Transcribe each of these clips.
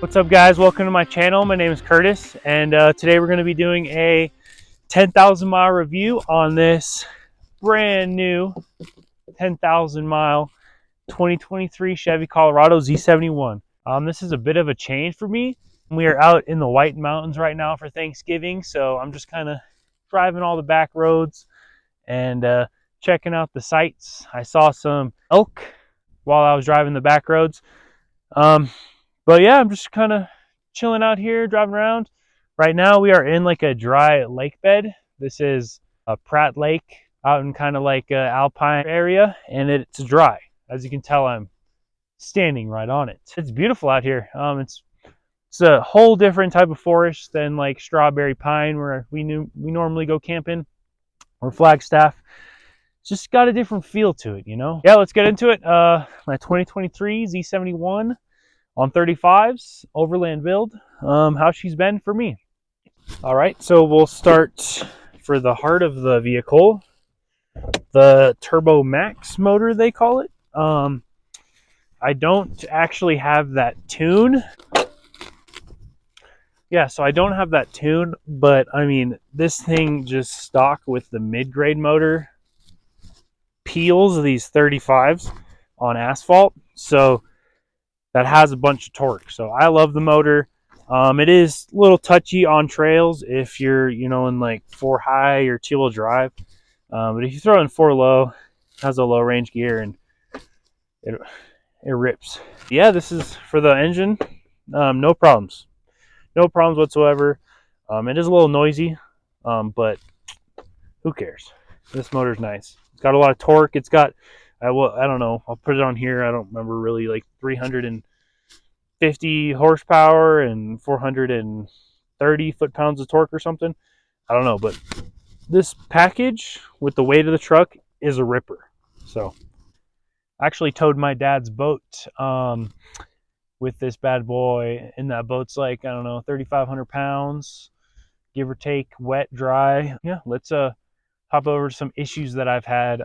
What's up, guys? Welcome to my channel. My name is Curtis, and today we're going to be doing a 10,000 mile review on this brand new 10,000 mile 2023 Chevy Colorado Z71. This is a bit of a change for me. We are out in the White Mountains right now for Thanksgiving, so I'm just kind of driving all the back roads and checking out the sights. I saw some elk while I was driving the back roads. But yeah, I'm just kind of chilling out here, driving around. Right now, we are in like a dry lake bed. This is a Pratt Lake out in kind of like alpine area, and it's dry. As you can tell, I'm standing right on it. It's beautiful out here. It's a whole different type of forest than like strawberry pine where we normally go camping, or Flagstaff. It's just got a different feel to it, you know? Yeah, let's get into it. My 2023 Z71 on 35s, overland build, how she's been for me. All right, so we'll start for the heart of the vehicle, the Turbo Max motor, they call it. I don't actually have that tune. Yeah, so I don't have that tune, but I mean, this thing just stock with the mid-grade motor peels these 35s on asphalt. So that has a bunch of torque. So I love the motor. It is a little touchy on trails if you're, in like 4 high or 2-wheel drive. But if you throw in 4 low, it has a low range gear and it rips. Yeah, this is for the engine. No problems. No problems whatsoever. It is a little noisy, but who cares? This motor's nice. It's got a lot of torque. It's got, I don't know. I'll put it on here. I don't remember really, like 350 horsepower and 430 foot-pounds of torque or something. I don't know, but this package with the weight of the truck is a ripper. So I actually towed my dad's boat with this bad boy, and that boat's like, I don't know, 3,500 pounds, give or take, wet, dry. Yeah, let's hop over to some issues that I've had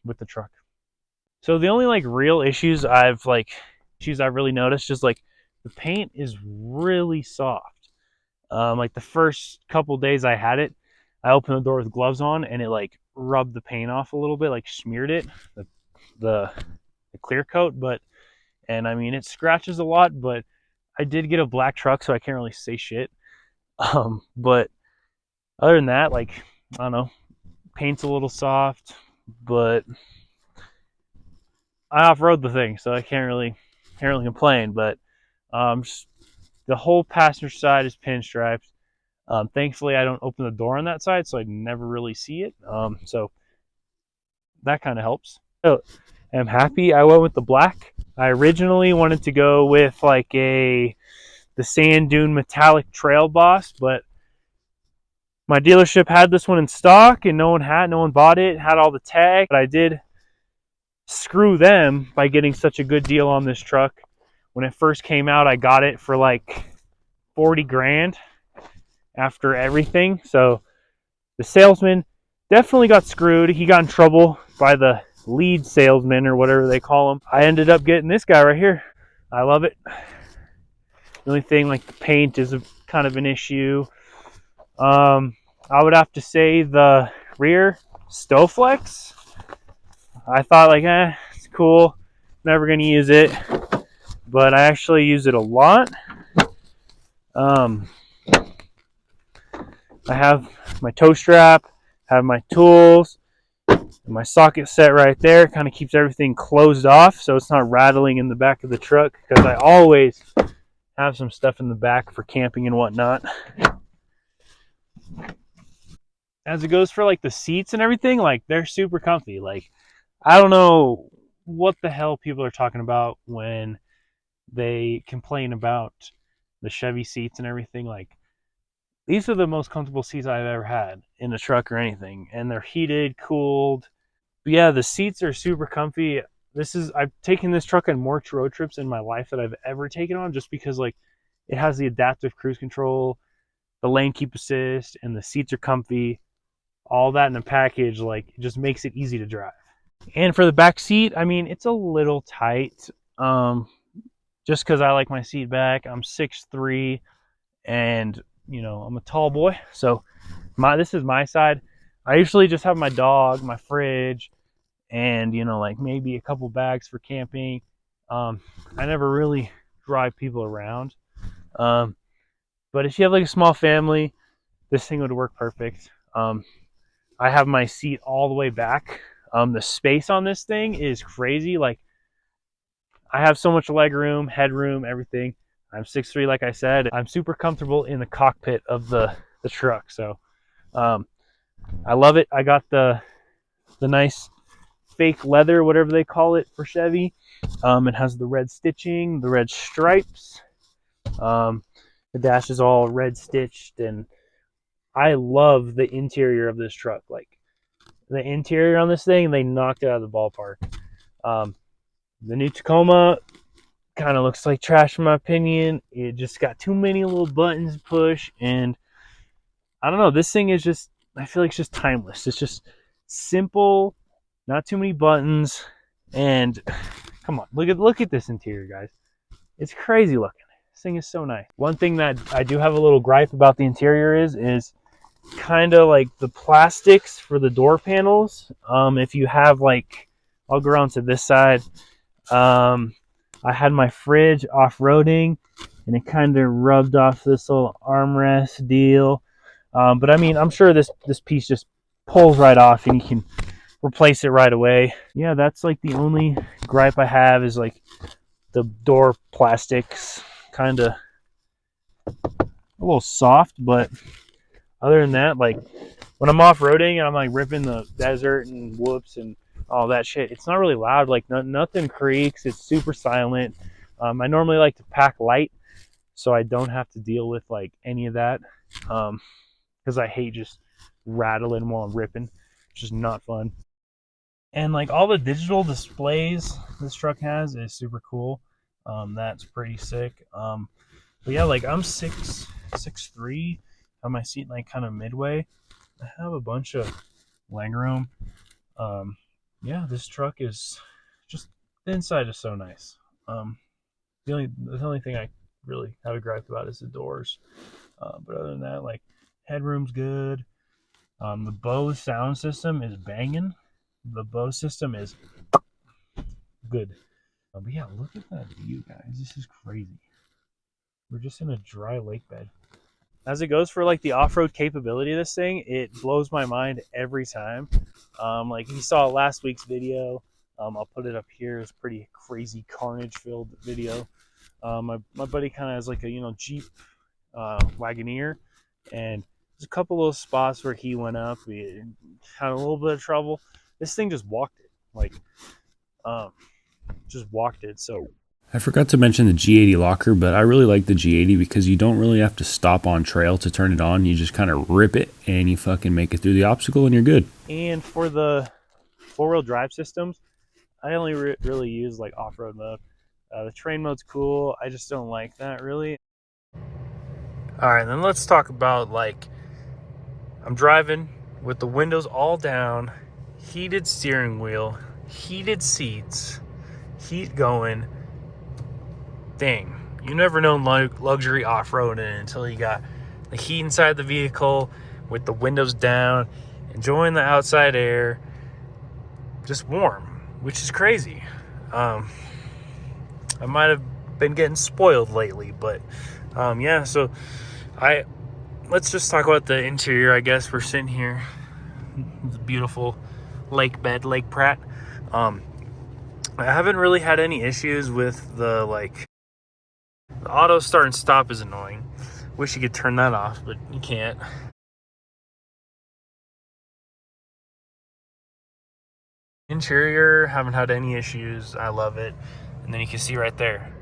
with the truck. So the only like real issues I've really noticed is like the paint is really soft. Like the first couple days I had it, I opened the door with gloves on and it like rubbed the paint off a little bit, like smeared it, the clear coat. And I mean, it scratches a lot, but I did get a black truck, so I can't really say shit. But other than that, like, I don't know, paint's a little soft, but I off-road the thing, so I can't really complain. But the whole passenger side is pinstriped. Thankfully, I don't open the door on that side, so I never really see it. So that kind of helps. So I'm happy I went with the black. I originally wanted to go with like the sand dune metallic trailboss, but my dealership had this one in stock and no one bought it. It had all the tag, but I did screw them by getting such a good deal on this truck. When it first came out, I got it for like 40 grand after everything. So the salesman definitely got screwed. He got in trouble by the lead salesman or whatever they call him. I ended up getting this guy right here. I love it. The only thing, like the paint is kind of an issue. I would have to say the rear Stowflex. I thought like, it's cool. Never gonna use it, but I actually use it a lot. I have my tow strap, have my tools, and my socket set right there. Kind of keeps everything closed off so it's not rattling in the back of the truck, because I always have some stuff in the back for camping and whatnot. As it goes for like the seats and everything, like they're super comfy. Like, I don't know what the hell people are talking about when they complain about the Chevy seats and everything. Like, these are the most comfortable seats I've ever had in a truck or anything, and they're heated, cooled. But yeah, the seats are super comfy. I've taken this truck on more road trips in my life that I've ever taken on, just because like it has the adaptive cruise control, the lane keep assist, and the seats are comfy. All that in a package, like, it just makes it easy to drive. And for the back seat, I mean, it's a little tight. just because I like my seat back. I'm 6'3", and you know, I'm a tall boy, so this is my side. I usually just have my dog, my fridge, and you know, like maybe a couple bags for camping. I never really drive people around, but if you have like a small family, this thing would work perfect. I have my seat all the way back. The space on this thing is crazy. Like, I have so much leg room, headroom, everything. I'm 6'3", like I said. I'm super comfortable in the cockpit of the truck. So I love it. I got the nice fake leather, whatever they call it for Chevy. It has the red stitching, the red stripes. The dash is all red stitched, and I love the interior of this truck. Like, the interior on this thing, they knocked it out of the ballpark. The new Tacoma kind of looks like trash in my opinion. It just got too many little buttons to push, and I don't know, this thing is just, I feel like it's just timeless. It's just simple, not too many buttons, and come on, look at this interior, guys. It's crazy looking. This thing is so nice. One thing that I do have a little gripe about the interior is kind of like the plastics for the door panels. If you have, like, I'll go around to this side. I had my fridge off-roading, and it kind of rubbed off this little armrest deal. But I mean, I'm sure this piece just pulls right off, and you can replace it right away. Yeah, that's like the only gripe I have, is like the door plastics, kind of a little soft. But other than that, like, when I'm off-roading and I'm like ripping the desert and whoops and all that shit, it's not really loud. Like, nothing creaks. It's super silent. I normally like to pack light, so I don't have to deal with like any of that, because I hate just rattling while I'm ripping. It's just not fun. And like, all the digital displays this truck has is super cool. That's pretty sick. But yeah, like, I'm 6'3", have my seat like kind of midway. I have a bunch of leg room. Yeah, this truck is just, the inside is so nice. The only thing I really have a gripe about is the doors. But other than that, like, headroom's good. The Bose sound system is banging. The Bose system is good. But yeah, look at that view, guys. This is crazy. We're just in a dry lake bed. As it goes for like the off-road capability of this thing, it blows my mind every time. Like, if you saw last week's video, I'll put it up here. It's pretty crazy carnage-filled video. My buddy kind of has like a, you know, Jeep Wagoneer, and there's a couple little spots where he went up. He had a little bit of trouble. This thing just walked it, like, just walked it. So I forgot to mention the G80 locker, but I really like the G80 because you don't really have to stop on trail to turn it on. You just kind of rip it and you fucking make it through the obstacle and you're good. And for the four-wheel drive systems, I only really use like off-road mode. The train mode's cool. I just don't like that really. All right, then let's talk about, like, I'm driving with the windows all down, heated steering wheel, heated seats, heat going. Dang, you never know luxury off-roading until you got the heat inside the vehicle with the windows down, enjoying the outside air, just warm, which is crazy. I might have been getting spoiled lately, but yeah, so let's just talk about the interior. I guess we're sitting here, the beautiful lake bed, Lake Pratt. I haven't really had any issues with the, like, the auto start and stop is annoying. Wish you could turn that off, but you can't. Interior, haven't had any issues. I love it. And then you can see right there,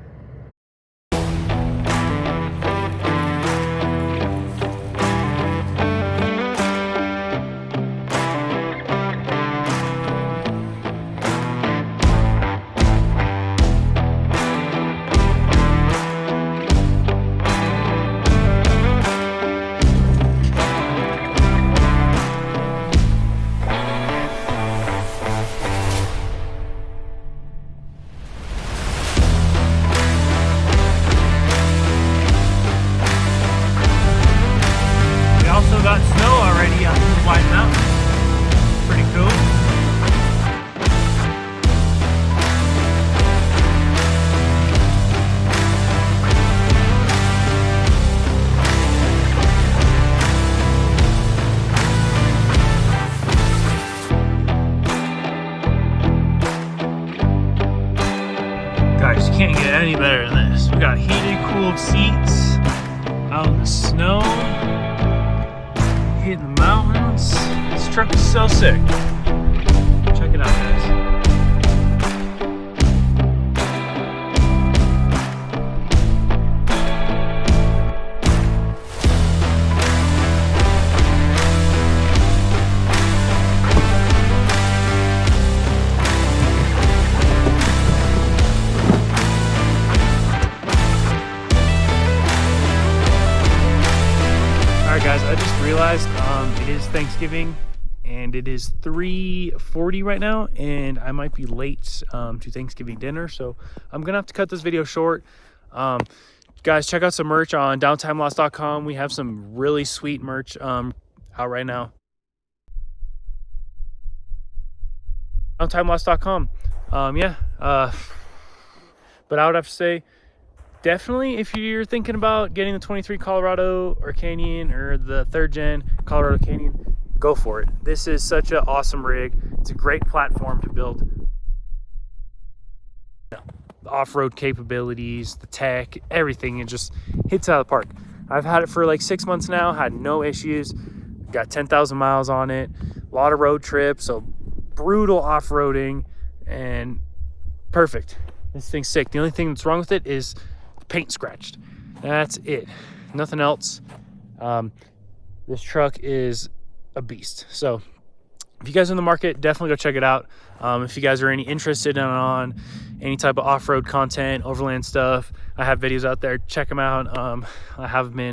get any better than this. We got heated, cooled seats out in the snow, hitting the mountains. This truck is so sick. Check it out, guys. Guys, I just realized it is Thanksgiving and it is 3:40 right now, and I might be late to Thanksgiving dinner, so I'm gonna have to cut this video short. Guys, check out some merch on downtimeloss.com. We have some really sweet merch out right now. Downtimeloss.com. But I would have to say, definitely, if you're thinking about getting the 23 Colorado or Canyon or the 3rd gen Colorado Canyon, go for it. This is such an awesome rig. It's a great platform to build. The off-road capabilities, the tech, everything, it just hits out of the park. I've had it for like 6 months now, had no issues. Got 10,000 miles on it, a lot of road trips, so brutal off-roading, and perfect. This thing's sick. The only thing that's wrong with it is paint scratched. That's it, nothing else. This truck is a beast. So if you guys are in the market, definitely go check it out. If you guys are interested on any type of off-road content, overland stuff, I have videos out there. Check them out. I have them in